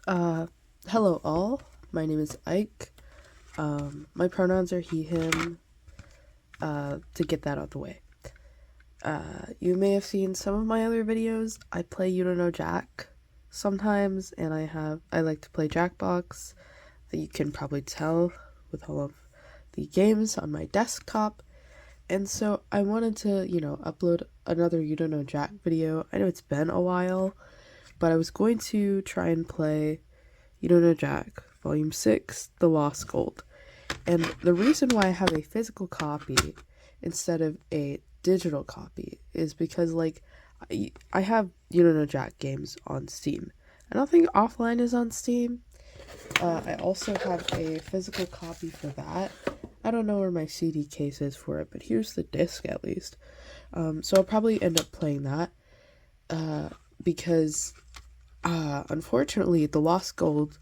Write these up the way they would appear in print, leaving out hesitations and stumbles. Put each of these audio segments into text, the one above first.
Uh, Hello all. My name is Ike. My pronouns are he, him, to get that out the way. You may have seen some of my other videos. I play You Don't Know Jack sometimes, and I like to play Jackbox, that you can probably tell with all of the games on my desktop. And so I wanted to, upload another You Don't Know Jack video. I know it's been a while, but I was going to try and play You Don't Know Jack, Volume 6, The Lost Gold. And the reason why I have a physical copy instead of a digital copy is because, I have You Don't Know Jack games on Steam. I don't think Offline is on Steam. I also have a physical copy for that. I don't know where my CD case is for it, but here's the disc at least. So I'll probably end up playing that because unfortunately, The Lost Gold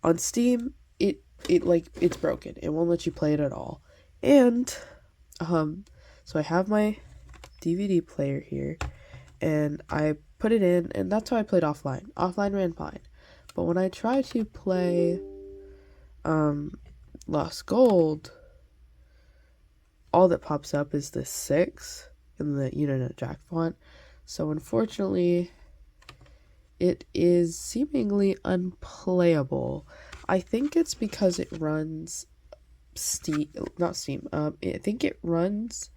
on Steam, it's broken. It won't let you play it at all. And so I have my DVD player here, and I put it in, and that's how I played Offline. Offline ran fine, but when I try to play Lost Gold, all that pops up is the 6 in the You Don't Know Jack font. So unfortunately, it is seemingly unplayable. I think it's because it runs not Steam. I think it runs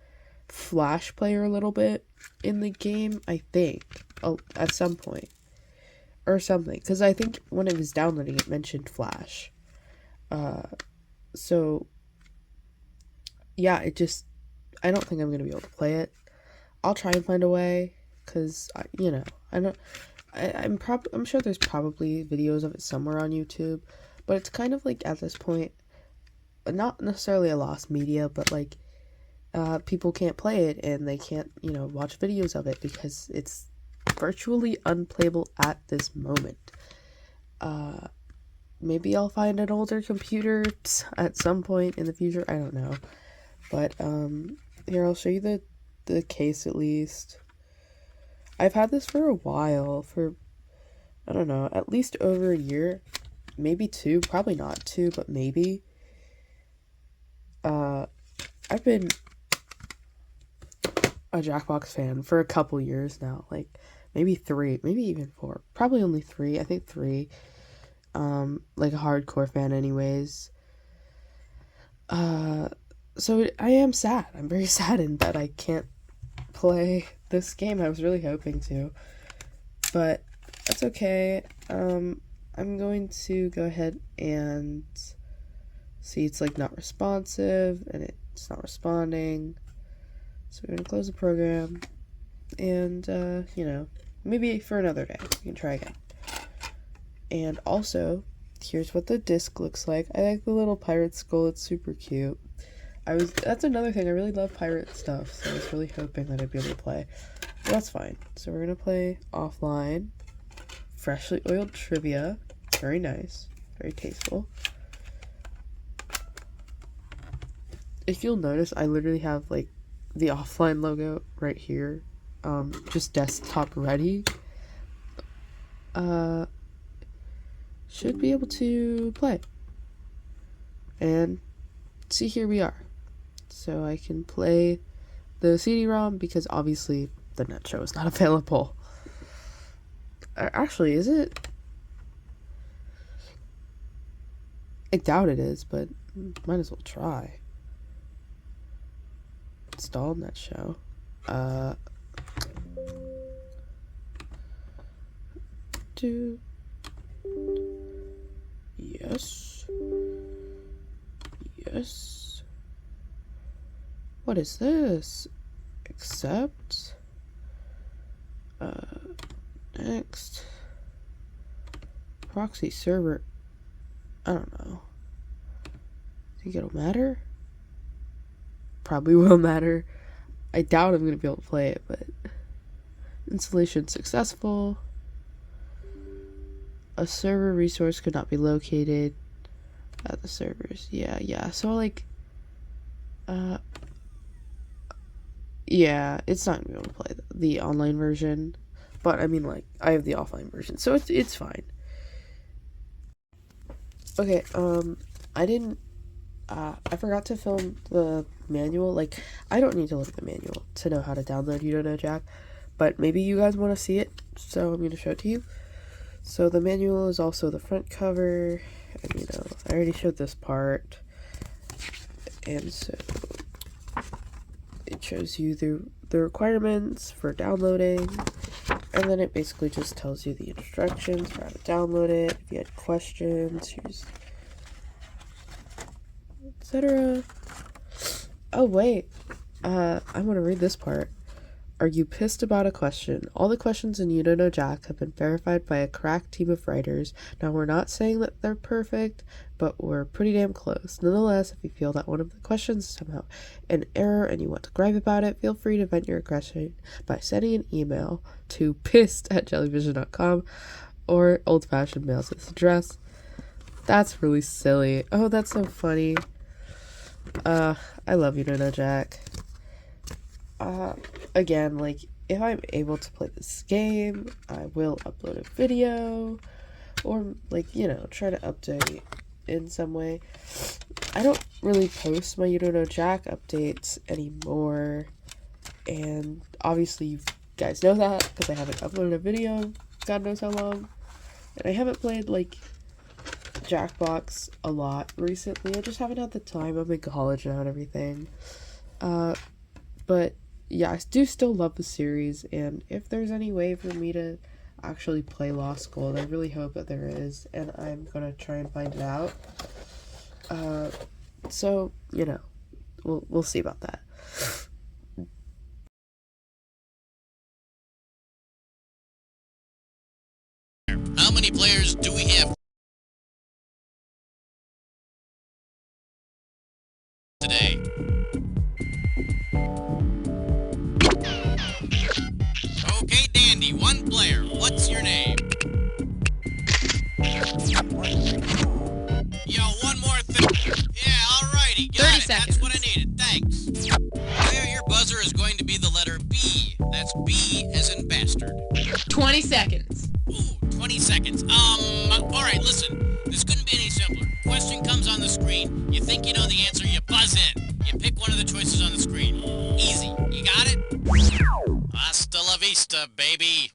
Flash Player a little bit in the game. I think at some point or something, because I think when it was downloading, it mentioned Flash. So yeah, I don't think I'm gonna be able to play it. I'll try and find a way, because I'm sure there's probably videos of it somewhere on YouTube, but it's kind of like, at this point, not necessarily a lost media, but people can't play it and they can't, watch videos of it because it's virtually unplayable at this moment. Maybe I'll find an older computer at some point in the future, I don't know. But here, I'll show you the case at least. I've had this for a while, for, I don't know, at least over a year, maybe 2, probably not 2, but maybe. I've been a Jackbox fan for a couple years now, maybe 3, maybe even 4, probably only 3, I think 3, like a hardcore fan anyways. So I am sad, I'm very saddened that I can't play this game. I was really hoping to, but that's okay. I'm going to go ahead and see, it's not responsive and it's not responding, so we're gonna close the program, and maybe for another day we can try again. And also, here's what the disc looks like. I like the little pirate skull, it's super cute. That's another thing, I really love pirate stuff, so I was really hoping that I'd be able to play. But that's fine. So we're gonna play Offline. Freshly oiled trivia. Very nice. Very tasteful. If you'll notice, I literally have the Offline logo right here. Just desktop ready. Should be able to play. And see, here we are. So I can play the CD-ROM because obviously the net show is not available. Actually, is it? I doubt it is, but might as well try. Install net show. Yes. Yes. What is this? Accept. Next. Proxy server. I don't know. Think it'll matter? Probably will matter. I doubt I'm gonna be able to play it, but installation successful. A server resource could not be located at the servers. Yeah. So yeah, it's not gonna be able to play the online version, but I mean, I have the offline version, so it's fine. Okay, I forgot to film the manual. Like, I don't need to look at the manual to know how to download You Don't Know Jack, but maybe you guys want to see it, so I'm going to show it to you. So the manual is also the front cover, and I already showed this part, and so it shows you the requirements for downloading, and then it basically just tells you the instructions for how to download it, if you had questions, here's etc. Oh wait, I want to read this part. Are you pissed about a question? All the questions in You Don't Know Jack have been verified by a crack team of writers. Now, we're not saying that they're perfect, but we're pretty damn close. Nonetheless, if you feel that one of the questions is somehow an error and you want to gripe about it, feel free to vent your aggression by sending an email to pissed@jellyvision.com or old-fashioned mail to this address. That's really silly. Oh, that's so funny. I love You Don't Know Jack. Again, like, if I'm able to play this game, I will upload a video, or, like, try to update in some way. I don't really post my You Don't Know Jack updates anymore, and obviously you guys know that, because I haven't uploaded a video God knows how long, and I haven't played, like, Jackbox a lot recently. I just haven't had the time. I'm in college now and everything. But yeah, I do still love the series, and if there's any way for me to actually play Lost Gold, I really hope that there is, and I'm gonna try and find it out. So we'll see about that. How many players do we have today? Okay, Dandy, one player. What's your name? Yo, one more thing. Yeah, alrighty. Got 30 it. seconds. That's what I needed. Thanks. Your buzzer is going to be the letter B. That's B as in bastard. 20 seconds. Ooh, 20 seconds. Alright, listen. This couldn't be any simpler. Question comes on the screen. You think you know the answer, you buzz in. You pick one of the choices on the screen. Easy. You got it? Hasta la vista, baby.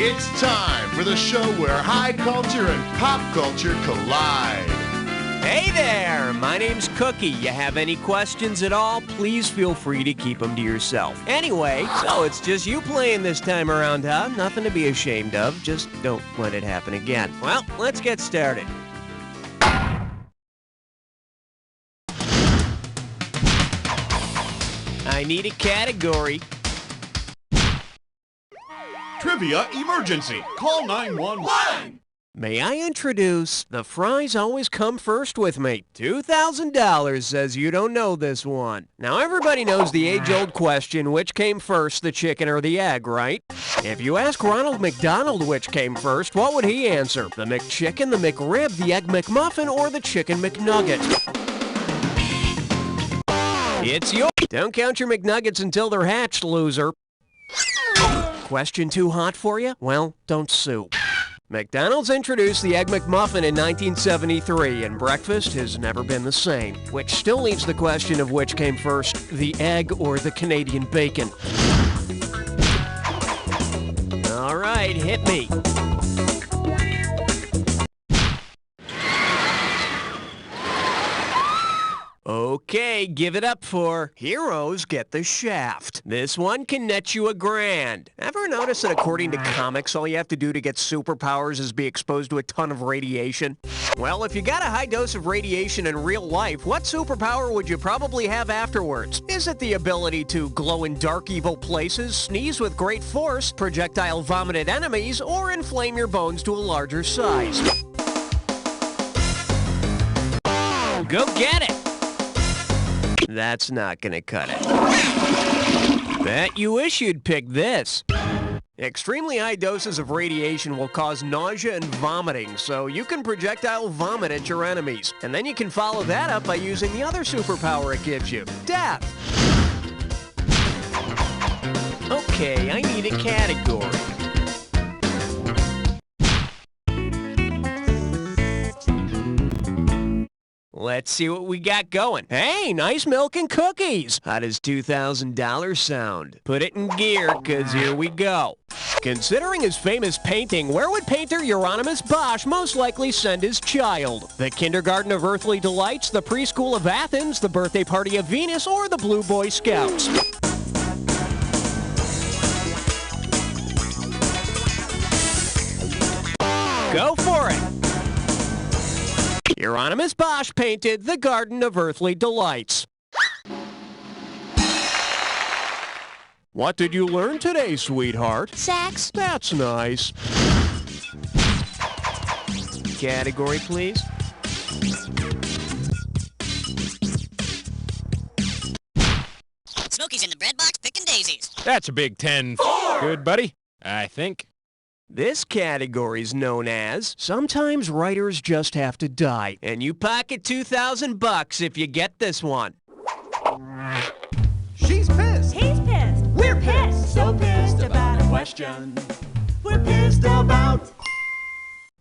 It's time for the show where high culture and pop culture collide. Hey there, my name's Cookie. You have any questions at all, please feel free to keep them to yourself. Anyway, so it's just you playing this time around, huh? Nothing to be ashamed of, just don't let it happen again. Well, let's get started. I need a category. Trivia emergency. Call 911. May I introduce the fries always come first with me. $2,000 says you don't know this one. Now everybody knows the age-old question, which came first, the chicken or the egg, right? If you ask Ronald McDonald which came first, what would he answer? The McChicken, the McRib, the Egg McMuffin, or the Chicken McNugget? It's yours. Don't count your McNuggets until they're hatched, loser. Question too hot for you? Well, don't sue. McDonald's introduced the Egg McMuffin in 1973, and breakfast has never been the same. Which still leaves the question of which came first, the egg or the Canadian bacon. All right, hit me. Okay, give it up for Heroes Get the Shaft. This one can net you $1,000. Ever notice that according to comics, all you have to do to get superpowers is be exposed to a ton of radiation? Well, if you got a high dose of radiation in real life, what superpower would you probably have afterwards? Is it the ability to glow in dark, evil places, sneeze with great force, projectile vomit at enemies, or inflame your bones to a larger size? Go get it! That's not gonna cut it. Bet you wish you'd pick this. Extremely high doses of radiation will cause nausea and vomiting, so you can projectile vomit at your enemies. And then you can follow that up by using the other superpower it gives you, death. Okay, I need a category. Let's see what we got going. Hey, nice milk and cookies. How does $2,000 sound? Put it in gear, because here we go. Considering his famous painting, where would painter Euronymous Bosch most likely send his child? The Kindergarten of Earthly Delights, the Preschool of Athens, the Birthday Party of Venus, or the Blue Boy Scouts? Go for it! Euronymous Bosch painted the Garden of Earthly Delights. What did you learn today, sweetheart? Sex. That's nice. Category, please. Smokey's in the bread box picking daisies. That's a big 10. Good, buddy. I think. This category's known as Sometimes Writers Just Have to Die, and you pocket $2,000 if you get this one. She's pissed. He's pissed. We're pissed. So pissed about a question. We're pissed about.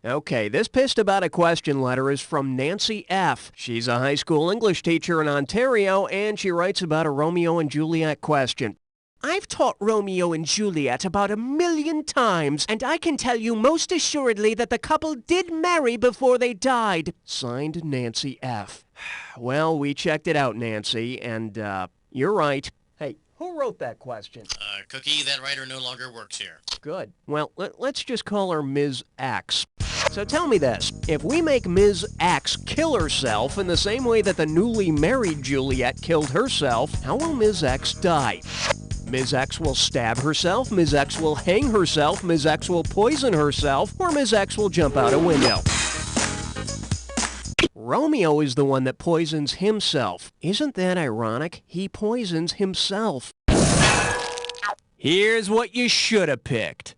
Okay, this pissed about a question letter is from Nancy F. She's a high school English teacher in Ontario, and she writes about a Romeo and Juliet question. I've taught Romeo and Juliet about 1,000,000 times, and I can tell you most assuredly that the couple did marry before they died. Signed, Nancy F. Well, we checked it out, Nancy, and, you're right. Hey, who wrote that question? Cookie, that writer no longer works here. Good. Well, let's just call her Ms. X. So tell me this. If we make Ms. X kill herself in the same way that the newly married Juliet killed herself, how will Ms. X die? Ms. X will stab herself, Ms. X will hang herself, Ms. X will poison herself, or Ms. X will jump out a window. Romeo is the one that poisons himself. Isn't that ironic? He poisons himself. Here's what you should have picked.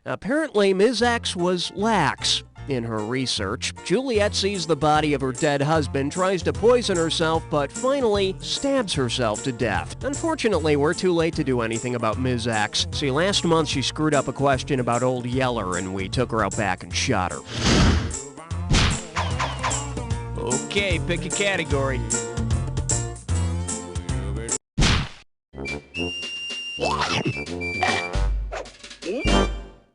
Apparently, Ms. X was lax. In her research, Juliet sees the body of her dead husband, tries to poison herself, but finally stabs herself to death. Unfortunately, we're too late to do anything about Ms. X. See, last month she screwed up a question about Old Yeller, and we took her out back and shot her. Okay, pick a category.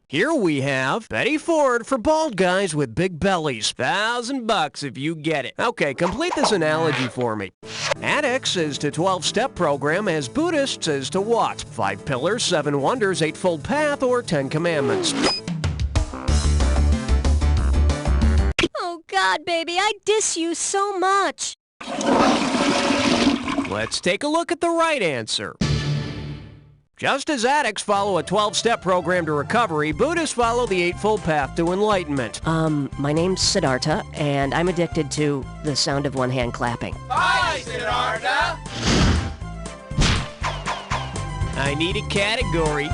Here we have Betty Ford for bald guys with big bellies. $1,000 if you get it. Okay, complete this analogy for me. Addicts is to 12-step program as Buddhists is to what? 5 pillars, 7 wonders, 8-fold path, or 10 commandments? Oh, God, baby, I diss you so much. Let's take a look at the right answer. Just as addicts follow a 12-step program to recovery, Buddhists follow the 8-fold path to enlightenment. My name's Siddhartha, and I'm addicted to the sound of one hand clapping. Hi, Siddhartha. I need a category.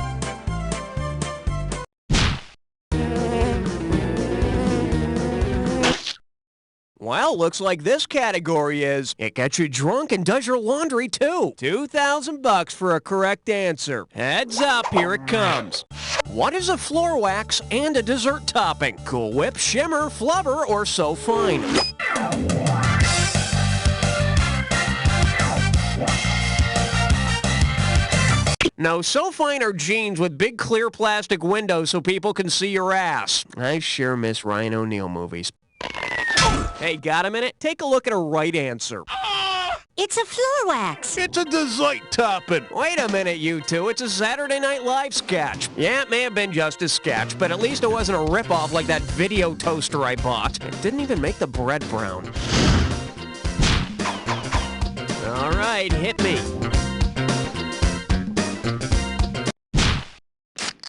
Well, looks like this category is, it gets you drunk and does your laundry too. $2,000 for a correct answer. Heads up, here it comes. What is a floor wax and a dessert topping? Cool Whip, Shimmer, Flubber, or So Fine? No, So Fine are jeans with big clear plastic windows so people can see your ass. I sure miss Ryan O'Neal movies. Hey, got a minute? Take a look at a right answer. It's a floor wax. It's a dessert topping. Wait a minute, you two. It's a Saturday Night Live sketch. Yeah, it may have been just a sketch, but at least it wasn't a ripoff like that video toaster I bought. It didn't even make the bread brown. All right, hit me.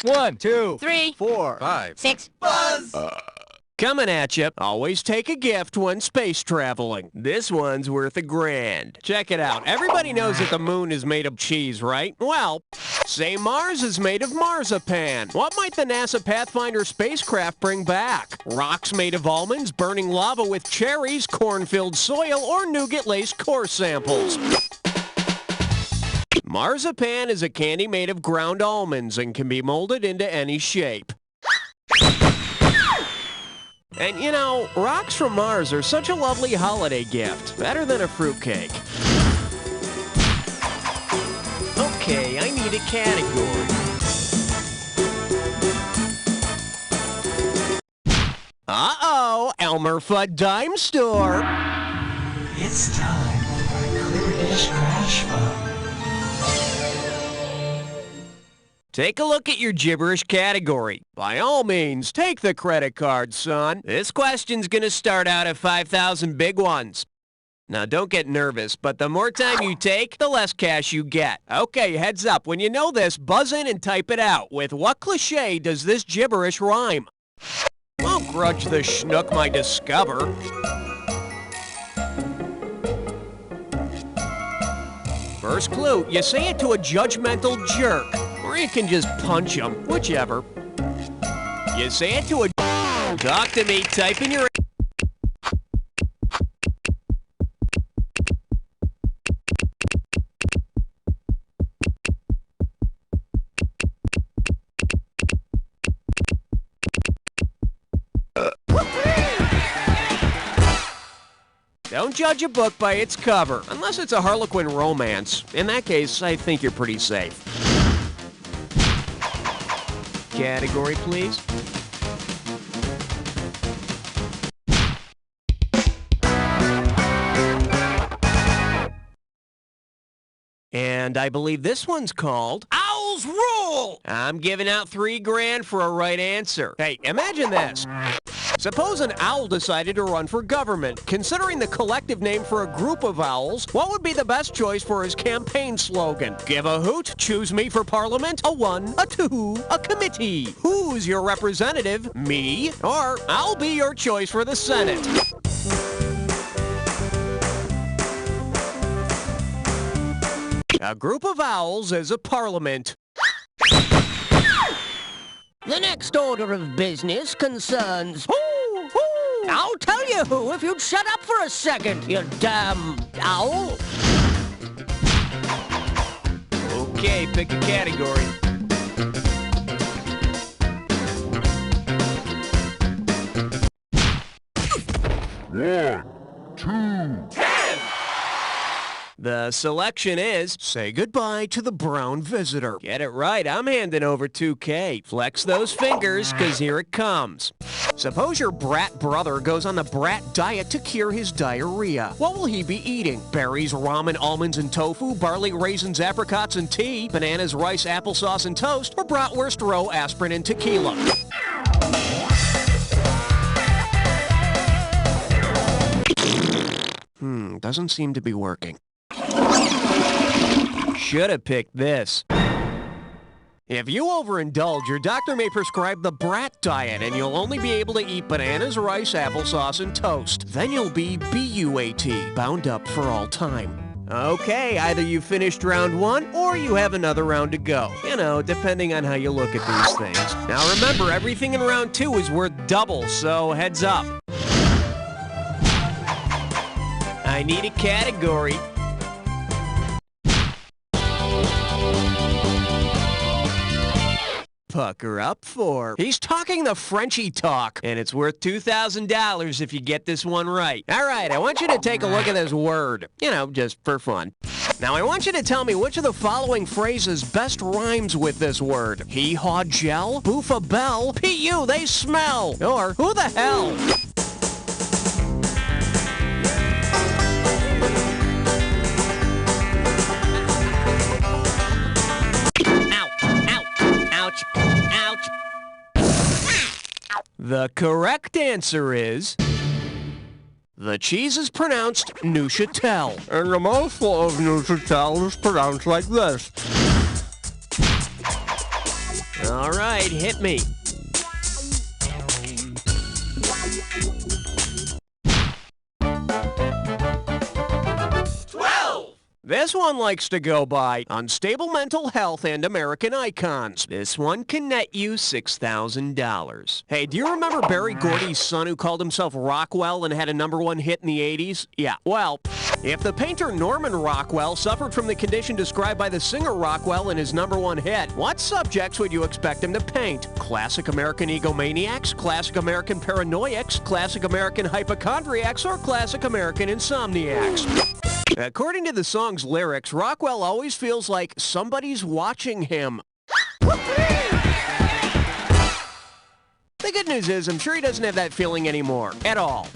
1, 2, 3, 4, 5. 6. Buzz. Coming at you, always take a gift when space traveling. This one's worth $1,000. Check it out. Everybody knows that the moon is made of cheese, right? Well, say Mars is made of marzipan. What might the NASA Pathfinder spacecraft bring back? Rocks made of almonds, burning lava with cherries, corn-filled soil, or nougat-laced core samples? Marzipan is a candy made of ground almonds and can be molded into any shape. And you know, rocks from Mars are such a lovely holiday gift. Better than a fruitcake. Okay, I need a category. Uh-oh, Elmer Fudd Dime Store. It's time for a Clear Dish Crash Fund. Take a look at your gibberish category. By all means, take the credit card, son. This question's gonna start out at 5,000 big ones. Now, don't get nervous, but the more time you take, the less cash you get. Okay, heads up. When you know this, buzz in and type it out. With what cliché does this gibberish rhyme? Won't grudge the schnook my discover. First clue, you say it to a judgmental jerk. Or you can just punch him, whichever. You say it to a... Talk to me, type in your... Don't judge a book by its cover, unless it's a Harlequin romance. In that case, I think you're pretty safe. Category, please. And I believe this one's called Owl's Rule! I'm giving out $3,000 for a right answer. Hey, imagine this. Suppose an owl decided to run for government. Considering the collective name for a group of owls, what would be the best choice for his campaign slogan? Give a hoot, choose me for parliament, a 1, a 2, a committee. Who's your representative? Me? Or I'll be your choice for the Senate. A group of owls is a parliament. The next order of business concerns... I'll tell you who if you'd shut up for a second, you damn owl. Okay, pick a category. One, two, 10! The selection is, say goodbye to the brown visitor. Get it right, I'm handing over $2,000. Flex those fingers, cause here it comes. Suppose your brat brother goes on the brat diet to cure his diarrhea. What will he be eating? Berries, ramen, almonds, and tofu, barley, raisins, apricots, and tea, bananas, rice, applesauce, and toast, or bratwurst, roe, aspirin, and tequila? Doesn't seem to be working. Should have picked this. If you overindulge, your doctor may prescribe the brat diet, and you'll only be able to eat bananas, rice, applesauce, and toast. Then you'll be BUAT, bound up for all time. Okay, either you finished round 1, or you have another round to go. You know, depending on how you look at these things. Now remember, everything in round 2 is worth double, so heads up. I need a category. Pucker up for. He's talking the Frenchy talk, and it's worth $2,000 if you get this one right. All right, I want you to take a look at this word. You know, just for fun. Now, I want you to tell me which of the following phrases best rhymes with this word. Hee-haw gel, boof a bell, P.U. they smell, or who the hell? Ouch. The correct answer is... The cheese is pronounced Neuchâtel. And the mouthful of Neuchâtel is pronounced like this. All right, hit me. This one likes to go by unstable mental health and American icons. This one can net you $6,000. Hey, do you remember Berry Gordy's son who called himself Rockwell and had a #1 hit in the 80s? Yeah, well, if the painter Norman Rockwell suffered from the condition described by the singer Rockwell in his #1 hit, what subjects would you expect him to paint? Classic American egomaniacs, classic American paranoiacs, classic American hypochondriacs, or classic American insomniacs? According to the song's lyrics, Rockwell always feels like somebody's watching him. The good news is, I'm sure he doesn't have that feeling anymore, at all.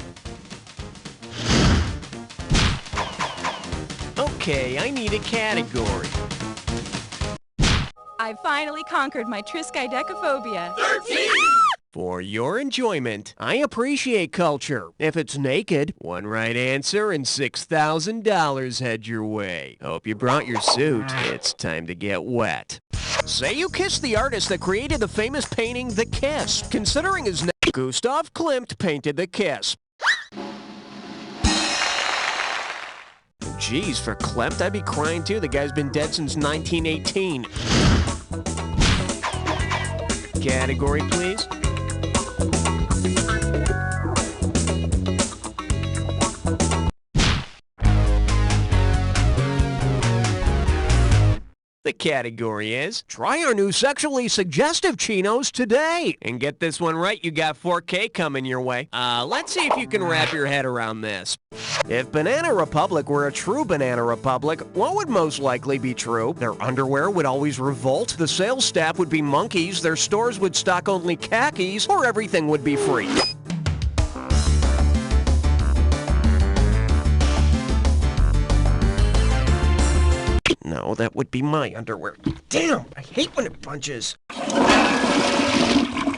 Okay, I need a category. I finally conquered my triskaidekaphobia. 13! For your enjoyment, I appreciate culture. If it's naked, one right answer and $6,000 head your way. Hope you brought your suit. It's time to get wet. Say you kissed the artist that created the famous painting The Kiss. Considering his name, Gustav Klimt painted The Kiss. Geez, for Klimt, I'd be crying too. The guy's been dead since 1918. Category, please. The category is, try our new sexually suggestive chinos today. And get this one right, you got 4K coming your way. Let's see if you can wrap your head around this. If Banana Republic were a true Banana Republic, what would most likely be true? Their underwear would always revolt, the sales staff would be monkeys, their stores would stock only khakis, or everything would be free. No, that would be my underwear. Damn, I hate when it bunches.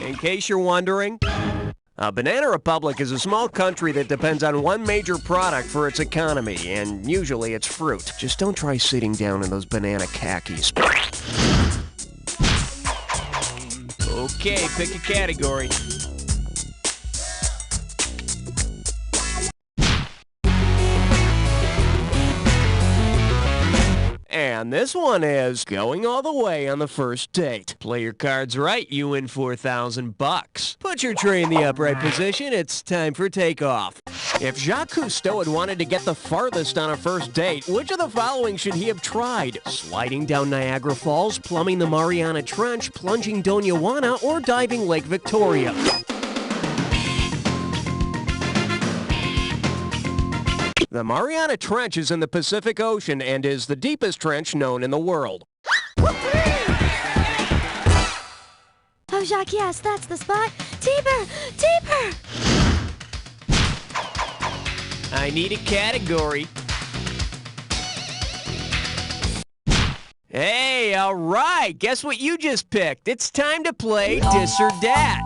In case you're wondering, Banana Republic is a small country that depends on one major product for its economy, and usually it's fruit. Just don't try sitting down in those banana khakis. Okay, pick a category. And this one is going all the way on the first date. Play your cards right, you win $4,000. Put your tray in the upright position, it's time for takeoff. If Jacques Cousteau had wanted to get the farthest on a first date, which of the following should he have tried? Sliding down Niagara Falls, plumbing the Mariana Trench, plunging Doña Juana, or diving Lake Victoria? The Mariana Trench is in the Pacific Ocean and is the deepest trench known in the world. Oh, Jacques, yes, that's the spot. Deeper! Deeper! I need a category. Hey, all right. Guess what you just picked? It's time to play Dis or Dat.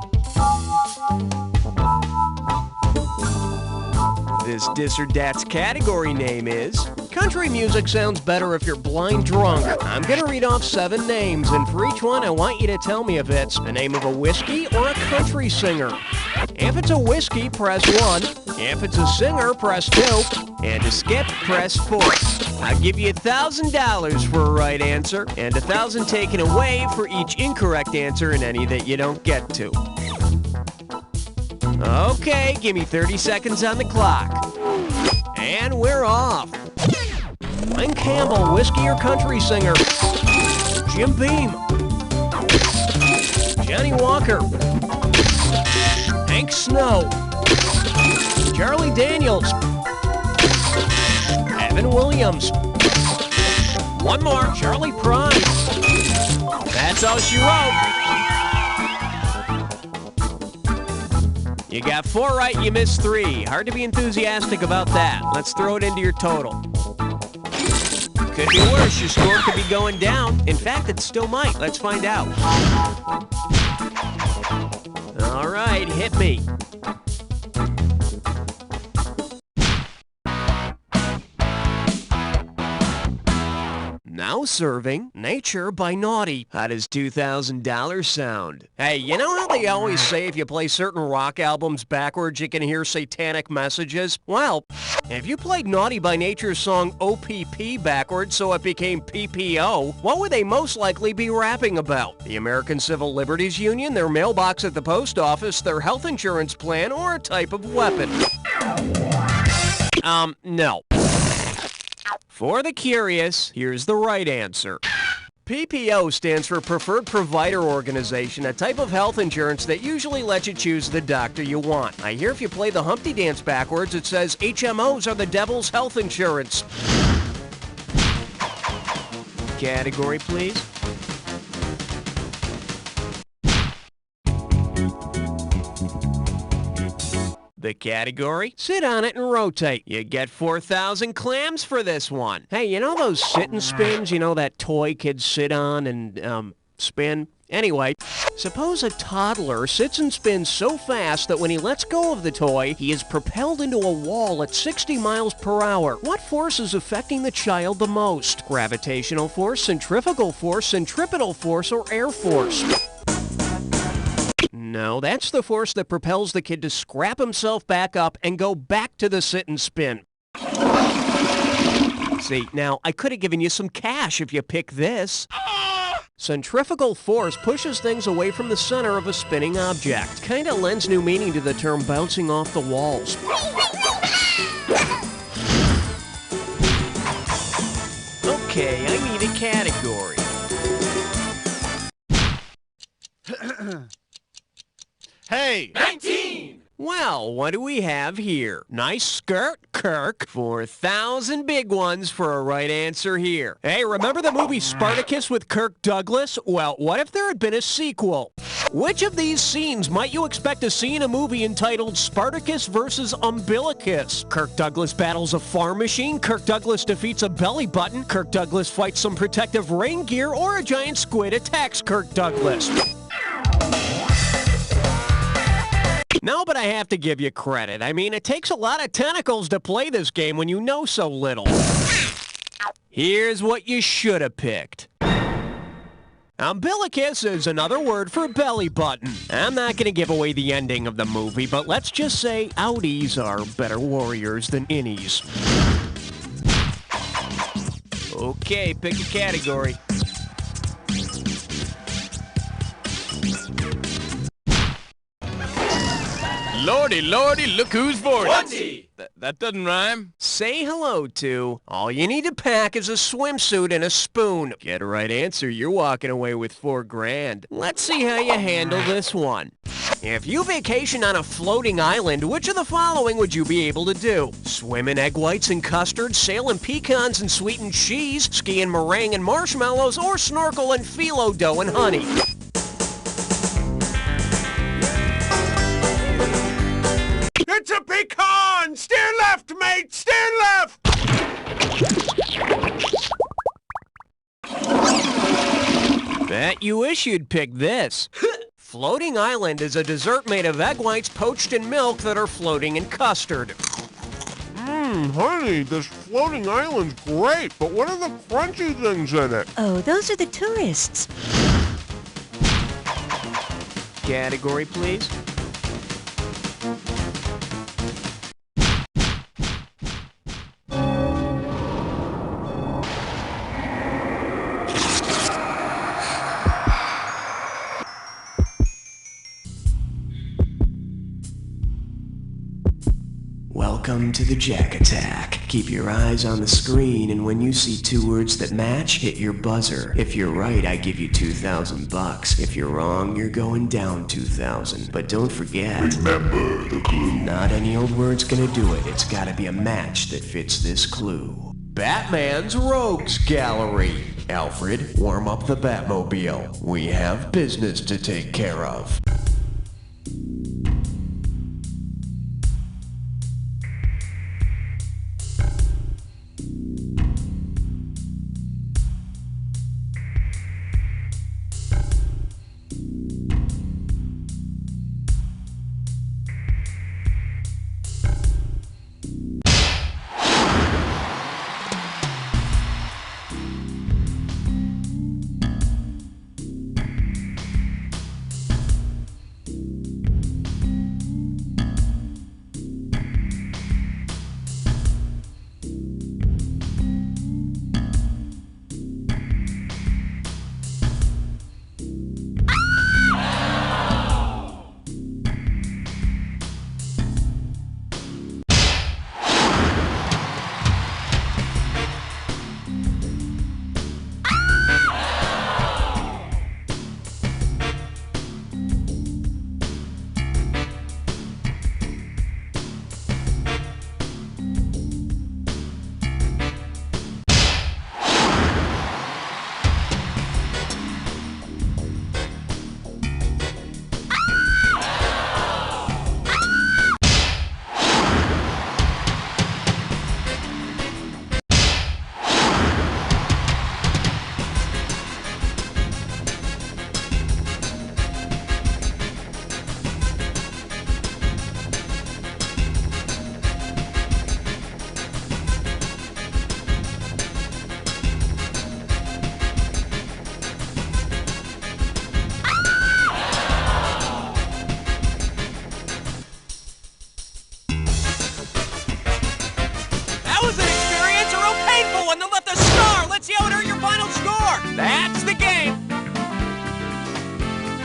This Dis or Dat's category name is Country Music Sounds Better If You're Blind Drunk. I'm gonna read off 7 names, and for each one I want you to tell me if it's the name of a whiskey or a country singer. If it's a whiskey, press 1. If it's a singer, press 2. And to skip, press 4. I'll give you $1,000 for a right answer, and $1,000 taken away for each incorrect answer in any that you don't get to. Okay, give me 30 seconds on the clock. And we're off. Glenn Campbell, whiskey or country singer? Jim Beam. Johnny Walker. Hank Snow. Charlie Daniels. Evan Williams. One more, Charlie Pride. That's all she wrote. You got 4 right, you missed 3. Hard to be enthusiastic about that. Let's throw it into your total. Could be worse, your score could be going down. In fact, it still might. Let's find out. All right, hit me. Now Now serving Nature by Naughty. How does $2,000 sound? Hey, you know how they always say if you play certain rock albums backwards, you can hear satanic messages? Well, if you played Naughty by Nature's song OPP backwards so it became PPO, what would they most likely be rapping about? The American Civil Liberties Union, their mailbox at the post office, their health insurance plan, or a type of weapon? No. For the curious, here's the right answer. PPO stands for Preferred Provider Organization, a type of health insurance that usually lets you choose the doctor you want. I hear if you play the Humpty Dance backwards, it says HMOs are the devil's health insurance. Category, please. The category? Sit on it and rotate. You get 4,000 clams for this one. Hey, you know those sit and spins? You know that toy kids sit on and, spin? Anyway, suppose a toddler sits and spins so fast that when he lets go of the toy, he is propelled into a wall at 60 miles per hour. What force is affecting the child the most? Gravitational force, centrifugal force, centripetal force, or air force? No, that's the force that propels the kid to scrap himself back up and go back to the sit and spin. See, now, I could have given you some cash if you pick this. Centrifugal force pushes things away from the center of a spinning object. Kinda lends new meaning to the term bouncing off the walls. Okay, I need a category. Hey! 19! Well, what do we have here? Nice skirt, Kirk. 4,000 big ones for a right answer here. Hey, remember the movie Spartacus with Kirk Douglas? Well, what if there had been a sequel? Which of these scenes might you expect to see in a movie entitled Spartacus vs. Umbilicus? Kirk Douglas battles a farm machine, Kirk Douglas defeats a belly button, Kirk Douglas fights some protective rain gear, or a giant squid attacks Kirk Douglas. No, but I have to give you credit. I mean, it takes a lot of tentacles to play this game when you know so little. Here's what you should have picked. Umbilicus is another word for belly button. I'm not going to give away the ending of the movie, but let's just say outies are better warriors than innies. Okay, pick a category. Lordy, lordy, look who's 40. 20! That doesn't rhyme. Say hello to. All you need to pack is a swimsuit and a spoon. Get a right answer, you're walking away with $4,000. Let's see how you handle this one. If you vacation on a floating island, which of the following would you be able to do? Swim in egg whites and custard, sail in pecans and sweetened cheese, ski in meringue and marshmallows, or snorkel in phyllo dough and honey? It's a pecan! Steer left, mate! Steer left! Bet you wish you'd pick this. Floating island is a dessert made of egg whites poached in milk that are floating in custard. Honey, this floating island's great, but what are the crunchy things in it? Oh, those are the tourists. Category, please. Welcome to the Jack Attack. Keep your eyes on the screen, and when you see two words that match, hit your buzzer. If you're right, I give you $2,000. If you're wrong, you're going down 2,000. But don't forget, remember the clue. Not any old word's gonna do it. It's gotta be a match that fits this clue. Batman's Rogues Gallery. Alfred, warm up the Batmobile. We have business to take care of.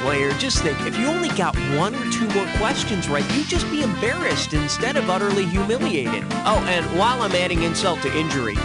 player, just think, if you only got 1 or 2 more questions right, you'd just be embarrassed instead of utterly humiliated. Oh, and while I'm adding insult to injury,